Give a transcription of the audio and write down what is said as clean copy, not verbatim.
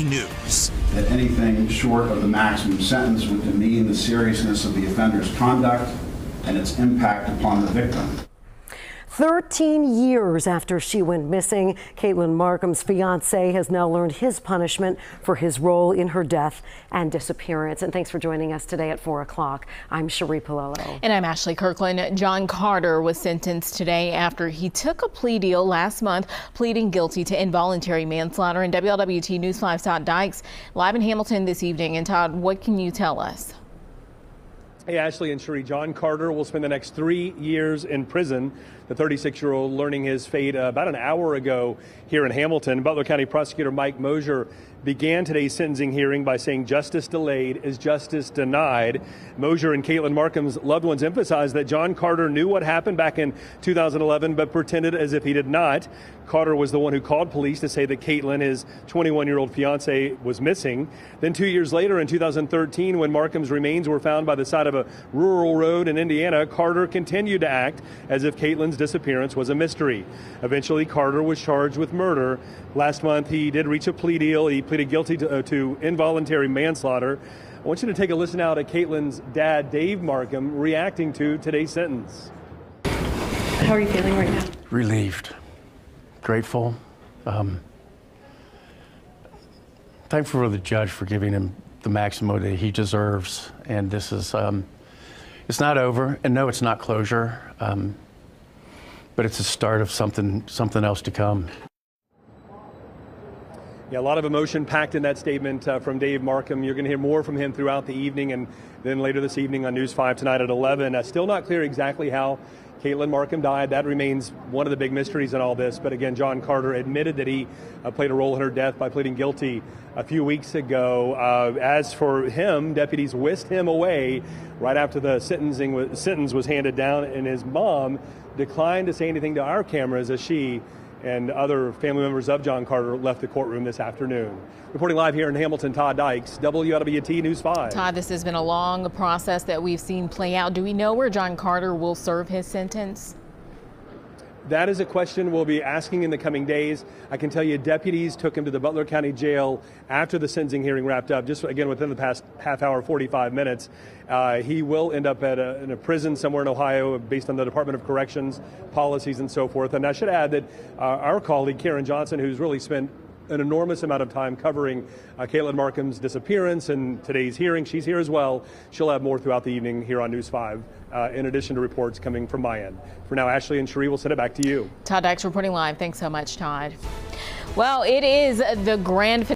News. That anything short of the maximum sentence would demean the seriousness of the offender's conduct and its impact upon the victim. 13 years after she went missing, Caitlin Markham's fiance has now learned his punishment for his role in her death and disappearance. And thanks for joining us today at 4 o'clock. I'm Cherie Palillo. And I'm Ashley Kirkland. John Carter was sentenced today after he took a plea deal last month, pleading guilty to involuntary manslaughter. And WLWT News 5's Todd Dykes live in Hamilton this evening. And Todd, what can you tell us? Hey, Ashley and Cherie, John Carter will spend the next 3 years in prison. The 36-year-old learning his fate about an hour ago here in Hamilton. Butler County Prosecutor Mike Mosier began today's sentencing hearing by saying justice delayed is justice denied. Mosier and Caitlin Markham's loved ones emphasized that John Carter knew what happened back in 2011 but pretended as if he did not. Carter was the one who called police to say that Caitlin, his 21-year-old fiance, was missing. Then 2 years later, in 2013, when Markham's remains were found by the side of a rural road in Indiana, Carter continued to act as if Caitlin's disappearance was a mystery. Eventually, Carter was charged with murder. Last month, he did reach a plea deal. He pleaded guilty to involuntary manslaughter. I want you to take a listen now to Caitlin's dad, Dave Markham, reacting to today's sentence. How are you feeling right now? Relieved. Grateful. Thankful for the judge for giving him the maximum that he deserves. And this is, it's not over. And no, it's not closure. But it's the start of something else to come. Yeah, a lot of emotion packed in that statement from Dave Markham. You're going to hear more from him throughout the evening and then later this evening on News 5 tonight at 11. Still not clear exactly how Caitlin Markham died. That remains one of the big mysteries in all this. But again, John Carter admitted that he played a role in her death by pleading guilty a few weeks ago. As for him, deputies whisked him away right after the sentence was handed down, and his mom declined to say anything to our cameras as she and other family members of John Carter left the courtroom this afternoon. Reporting live here in Hamilton, Todd Dykes, WLWT News 5. Todd, this has been a long process that we've seen play out. Do we know where John Carter will serve his sentence? That is a question we'll be asking in the coming days. I can tell you deputies took him to the Butler County Jail after the sentencing hearing wrapped up, just again within the past half hour, 45 minutes. He will end up at in a prison somewhere in Ohio based on the Department of Corrections policies and so forth. And I should add that our colleague Karen Johnson, who's really spent an enormous amount of time covering Caitlin Markham's disappearance and today's hearing. She's here as well. She'll have more throughout the evening here on News 5, in addition to reports coming from my end. For now, Ashley and Cherie will send it back to you. Todd Dykes reporting live. Thanks so much, Todd. Well, it is the grand finale.